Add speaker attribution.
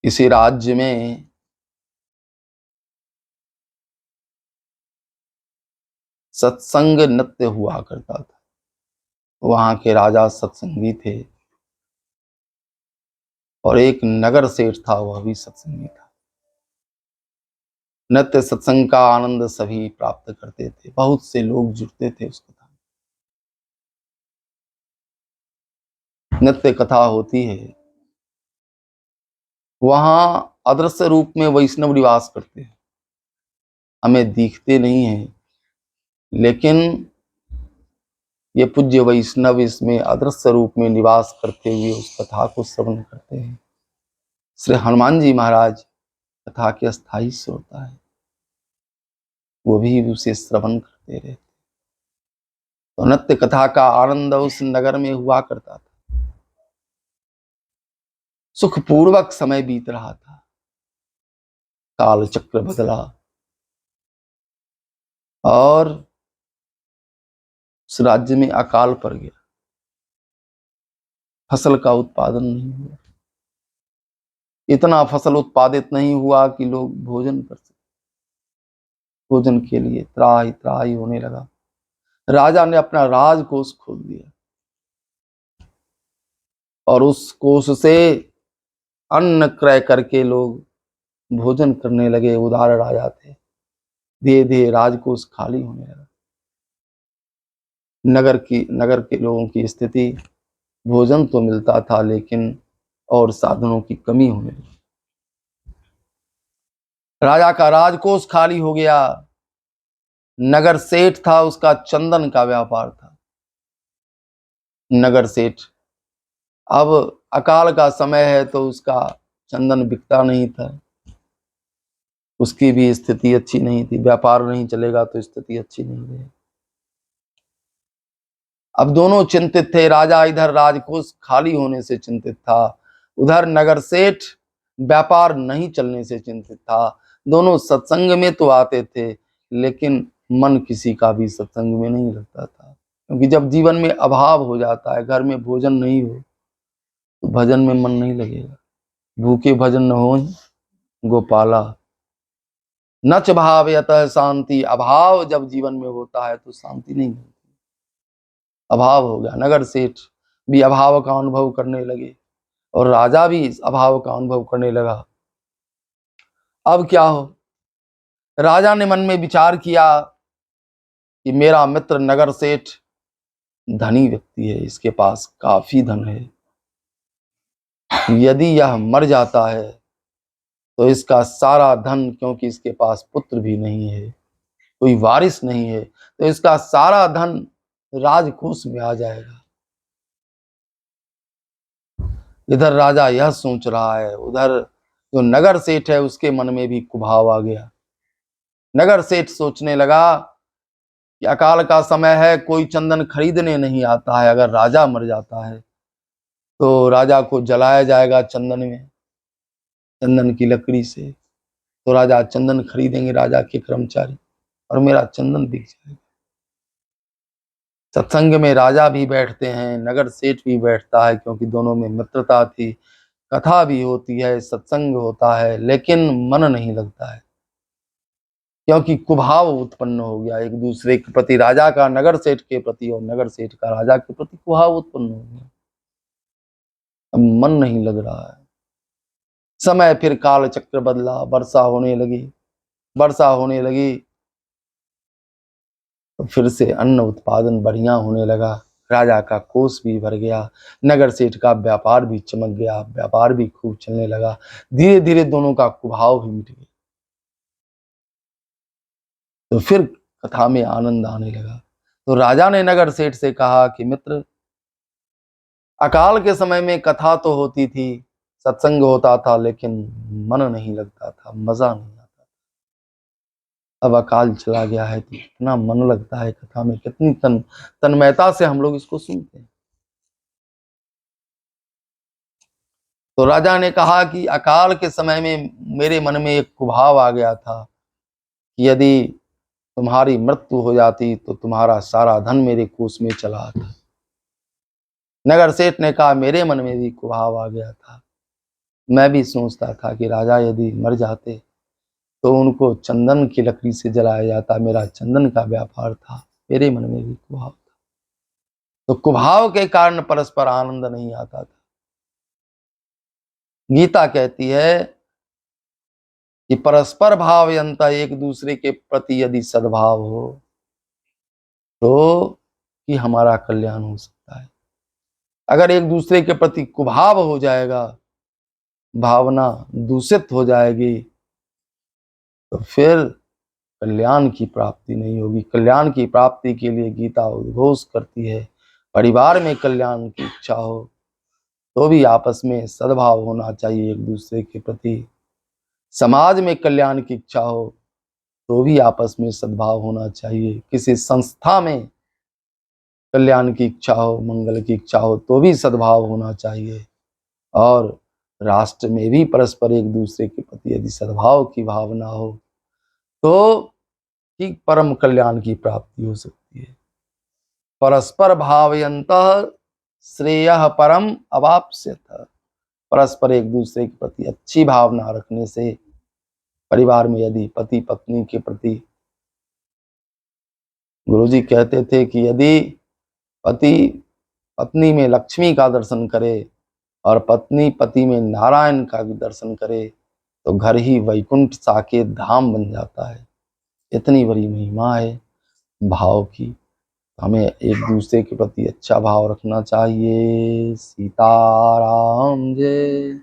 Speaker 1: किसी राज्य में सत्संग नृत्य हुआ करता था। वहां के राजा सत्संगी थे और एक नगर सेठ था, वह भी सत्संगी था। नृत्य सत्संग का आनंद सभी प्राप्त करते थे, बहुत से लोग जुड़ते थे उस कथा में। नृत्य कथा होती है, वहां अदृश्य रूप में वैष्णव निवास करते हैं, हमें दिखते नहीं है, लेकिन ये पूज्य वैष्णव इसमें अदृश्य रूप में निवास करते हुए उस कथा को श्रवण करते हैं। श्री हनुमान जी महाराज कथा के अस्थाई श्रोता है, वो भी उसे श्रवण करते रहते। तो नृत्य कथा का आनंद उस नगर में हुआ करता था। सुखपूर्वक समय बीत रहा था। काल चक्र बदला और उस राज्य में अकाल पड़ गया। फसल का उत्पादन नहीं हुआ, इतना फसल उत्पादित नहीं हुआ कि लोग भोजन कर सके। भोजन के लिए त्राहि त्राहि होने लगा। राजा ने अपना राजकोष खोल दिया और उस कोष से अन्न क्रय करके लोग भोजन करने लगे। उदार राजा थे। धीरे धीरे राजकोष खाली होने लगा। नगर के लोगों की स्थिति, भोजन तो मिलता था लेकिन और साधनों की कमी होने लगी। राजा का राजकोष खाली हो गया। नगर सेठ था, उसका चंदन का व्यापार था। नगर सेठ, अब अकाल का समय है तो उसका चंदन बिकता नहीं था, उसकी भी स्थिति अच्छी नहीं थी। व्यापार नहीं चलेगा तो स्थिति अच्छी नहीं है। अब दोनों चिंतित थे। राजा इधर राजकोष खाली होने से चिंतित था, उधर नगर सेठ व्यापार नहीं चलने से चिंतित था। दोनों सत्संग में तो आते थे लेकिन मन किसी का भी सत्संग में नहीं लगता था, क्योंकि जब जीवन में अभाव हो जाता है, घर में भोजन नहीं हो तो भजन में मन नहीं लगेगा। भूखे भजन न हो गोपाला, नच भावयतः शांति। अभाव जब जीवन में होता है तो शांति नहीं मिलती। अभाव हो गया। नगर सेठ भी अभाव का अनुभव करने लगे और राजा भी इस अभाव का अनुभव करने लगा। अब क्या हो? राजा ने मन में विचार किया कि मेरा मित्र नगर सेठ धनी व्यक्ति है, इसके पास काफी धन है। यदि यह मर जाता है तो इसका सारा धन, क्योंकि इसके पास पुत्र भी नहीं है, कोई वारिस नहीं है, तो इसका सारा धन राजकोष में आ जाएगा। इधर राजा यह सोच रहा है, उधर जो नगर सेठ है उसके मन में भी कुभाव आ गया। नगर सेठ सोचने लगा कि अकाल का समय है, कोई चंदन खरीदने नहीं आता है। अगर राजा मर जाता है तो राजा को जलाया जाएगा चंदन में, चंदन की लकड़ी से। तो राजा चंदन खरीदेंगे, राजा के कर्मचारी, और मेरा चंदन बिक जाएगा। सत्संग में राजा भी बैठते हैं, नगर सेठ भी बैठता है, क्योंकि दोनों में मित्रता थी। कथा भी होती है, सत्संग होता है, लेकिन मन नहीं लगता है, क्योंकि कुभाव उत्पन्न हो गया एक दूसरे के प्रति। राजा का नगर सेठ के प्रति और नगर सेठ का राजा के प्रति कुभाव उत्पन्न हो गया। अब मन नहीं लग रहा है। समय फिर काल चक्र बदला, वर्षा होने लगी। वर्षा होने लगी तो फिर से अन्न उत्पादन बढ़िया होने लगा। राजा का कोष भी भर गया, नगर सेठ का व्यापार भी चमक गया, व्यापार भी खूब चलने लगा। धीरे धीरे दोनों का कुभाव भी मिट गया। तो फिर कथा में आनंद आने लगा। तो राजा ने नगर सेठ से कहा कि मित्र, अकाल के समय में कथा तो होती थी, सत्संग होता था, लेकिन मन नहीं लगता था, मजा नहीं आता था। अब अकाल चला गया है तो इतना मन लगता है कथा में, कितनी तन्मयता से हम लोग इसको सुनते हैं। तो राजा ने कहा कि अकाल के समय में मेरे मन में एक कुभाव आ गया था कि यदि तुम्हारी मृत्यु हो जाती तो तुम्हारा सारा धन मेरे कोष में चला आता। नगर सेठ ने कहा मेरे मन में भी कुभाव आ गया था, मैं भी सोचता था कि राजा यदि मर जाते तो उनको चंदन की लकड़ी से जलाया जाता। मेरा चंदन का व्यापार था। मेरे मन में भी कुभाव था, तो कुभाव के कारण परस्पर आनंद नहीं आता था। गीता कहती है कि परस्पर भावयंता, एक दूसरे के प्रति यदि सद्भाव हो तो कि हमारा कल्याण हो सकता है। अगर एक दूसरे के प्रति कुभाव हो जाएगा, भावना दूषित हो जाएगी, तो फिर कल्याण की प्राप्ति नहीं होगी। कल्याण की प्राप्ति के लिए गीता उद्घोष करती है, परिवार में कल्याण की इच्छा हो तो भी आपस में सद्भाव होना चाहिए एक दूसरे के प्रति। समाज में कल्याण की इच्छा हो तो भी आपस में सद्भाव होना चाहिए। किसी संस्था में कल्याण की इच्छा हो, मंगल की इच्छा हो तो भी सद्भाव होना चाहिए। और राष्ट्र में भी परस्पर एक दूसरे के प्रति यदि सद्भाव की भावना हो तो ठीक परम कल्याण की प्राप्ति हो सकती है। परस्पर भावयन्तः श्रेयः परम अवाप्स्यथ। परस्पर एक दूसरे के प्रति अच्छी भावना रखने से परिवार में यदि पति पत्नी के प्रति, गुरुजी कहते थे कि यदि पति पत्नी में लक्ष्मी का दर्शन करे और पत्नी पति में नारायण का भी दर्शन करे तो घर ही वैकुंठ साकेत धाम बन जाता है। इतनी बड़ी महिमा है भाव की। हमें एक दूसरे के प्रति अच्छा भाव रखना चाहिए। सीताराम जय।